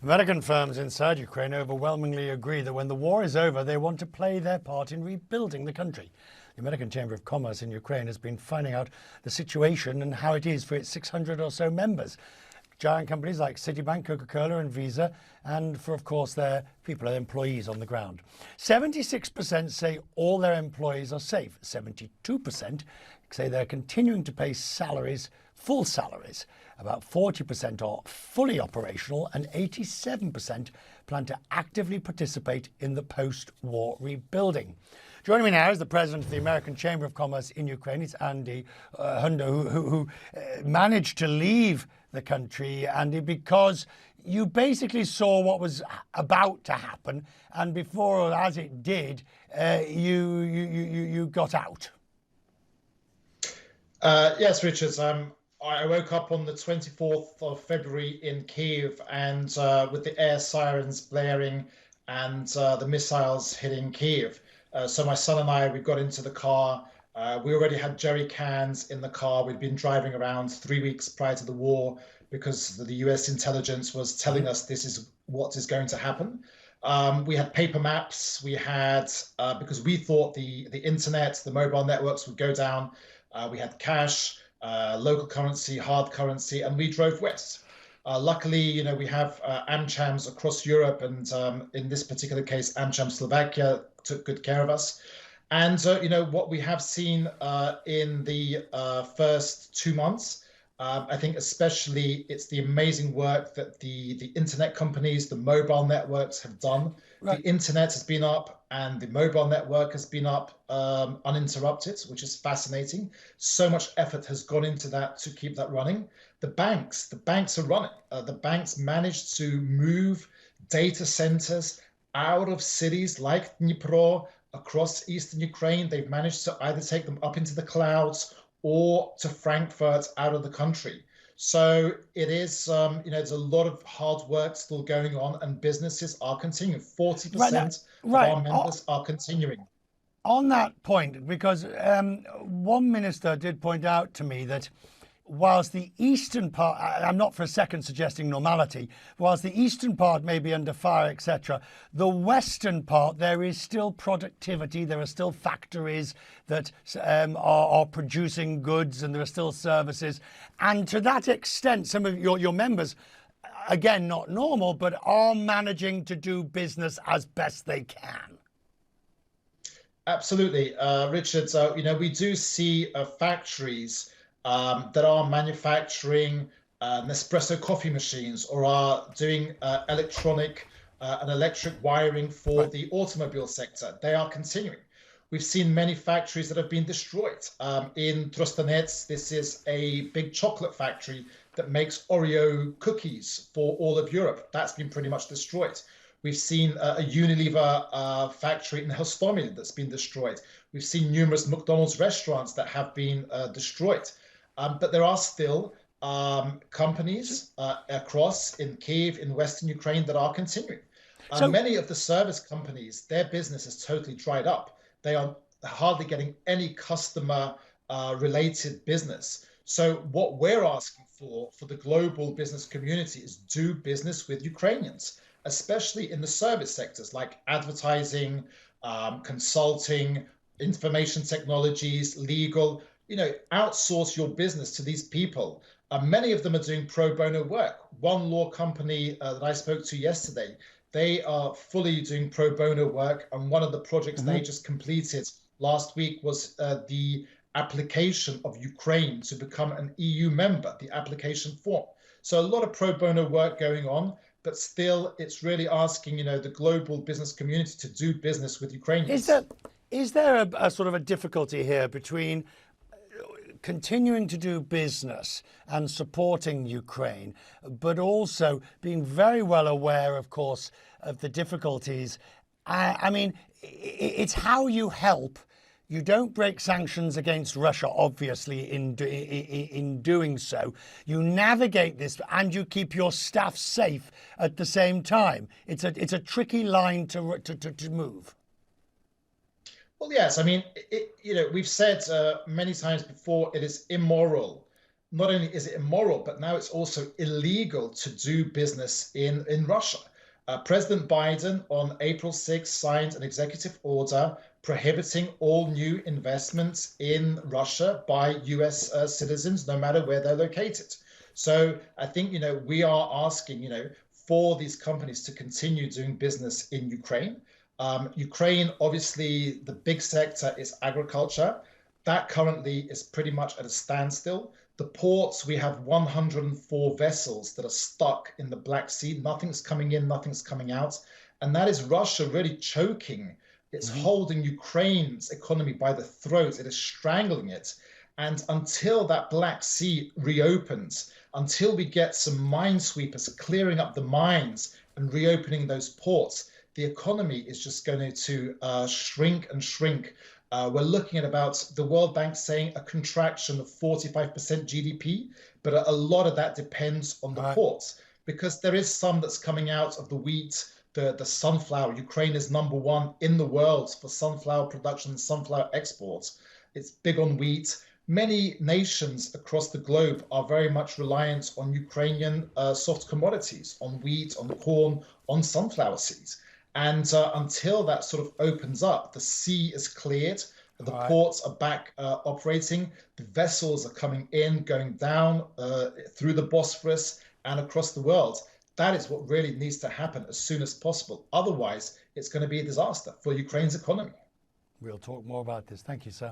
American firms inside Ukraine overwhelmingly agree that when the war is over, they want to play their part in rebuilding the country. The American Chamber of Commerce in Ukraine has been finding out the situation and how it is for its 600 or so members. Giant companies like Citibank, Coca-Cola and Visa, and for, of course, their people, their employees on the ground. 76% say all their employees are safe. 72% say they're continuing to pay salaries, full salaries. About 40% are fully operational, and 87% plan to actively participate in the post-war rebuilding. Joining me now is the president of the American Chamber of Commerce in Ukraine. It's Andy Hunder, who managed to leave the country, Andy, because you basically saw what was about to happen, and before or as it did, you got out. Yes, Richard. I woke up on the 24th of February in Kiev, and with the air sirens blaring and the missiles hitting Kiev. So my son and I, we got into the car. We already had jerry cans in the car. We'd been driving around 3 weeks prior to the war because the US intelligence was telling us this is what is going to happen. We had paper maps. We had, because we thought the internet, the mobile networks would go down. We had cash, local currency, hard currency, and we drove west. Luckily, we have AmChams across Europe, and in this particular case, AmCham Slovakia took good care of us. And what we have seen in the first 2 months, I think especially it's the amazing work that the internet companies, the mobile networks have done. Right. The internet has been up and the mobile network has been up uninterrupted, which is fascinating. So much effort has gone into that to keep that running. The banks are running. The banks managed to move data centers out of cities like Dnipro across eastern Ukraine. They've managed to either take them up into the clouds or to Frankfurt out of the country. So it is, there's a lot of hard work still going on, and businesses are continuing. 40% of our members are continuing. On that point, because one minister did point out to me that whilst the eastern part, I'm not for a second suggesting normality, whilst the eastern part may be under fire, etc., the western part, there is still productivity, there are still factories that are producing goods, and there are still services. And to that extent, some of your members, again, not normal, but are managing to do business as best they can. Absolutely, Richard. So, we do see factories that are manufacturing Nespresso coffee machines, or are doing electronic and electric wiring for the automobile sector. They are continuing. We've seen many factories that have been destroyed. In Trostanets, this is a big chocolate factory that makes Oreo cookies for all of Europe. That's been pretty much destroyed. We've seen a Unilever factory in Hostomel that's been destroyed. We've seen numerous McDonald's restaurants that have been destroyed. But there are still companies across in Kiev, in Western Ukraine, that are continuing. Many of the service companies, their business is totally dried up. They are hardly getting any customer related business. So what we're asking for the global business community is do business with Ukrainians, especially in the service sectors like advertising, consulting, information technologies, legal. Outsource your business to these people. Many of them are doing pro bono work. One law company that I spoke to yesterday, they are fully doing pro bono work. And one of the projects they just completed last week was the application of Ukraine to become an EU member, the application form. So a lot of pro bono work going on, but still it's really asking, the global business community to do business with Ukrainians. Is there a sort of a difficulty here between continuing to do business and supporting Ukraine, but also being very well aware, of course, of the difficulties? I mean, it's how you help. You don't break sanctions against Russia, obviously, in doing so. You navigate this and you keep your staff safe at the same time. It's a tricky line to move. Well, yes. I mean, we've said many times before, it is immoral not only is it immoral, but now it's also illegal to do business in Russia. President Biden on April 6th signed an executive order prohibiting all new investments in Russia by US citizens, no matter where they're located. So I think, we are asking, for these companies to continue doing business in Ukraine. Ukraine, obviously, the big sector is agriculture. That currently is pretty much at a standstill. The ports, we have 104 vessels that are stuck in the Black Sea. Nothing's coming in, nothing's coming out. And that is Russia really choking. It's holding Ukraine's economy by the throat. It is strangling it. And until that Black Sea reopens, until we get some minesweepers clearing up the mines and reopening those ports, the economy is just going to shrink and shrink. We're looking at about the World Bank saying a contraction of 45% GDP, but a lot of that depends on the ports, because there is some that's coming out of the wheat, the sunflower. Ukraine is #1 in the world for sunflower production, sunflower exports. It's big on wheat. Many nations across the globe are very much reliant on Ukrainian soft commodities, on wheat, on corn, on sunflower seeds. And until that sort of opens up, the sea is cleared, the ports are back operating, the vessels are coming in, going down through the Bosphorus and across the world. That is what really needs to happen as soon as possible. Otherwise, it's going to be a disaster for Ukraine's economy. We'll talk more about this. Thank you, sir.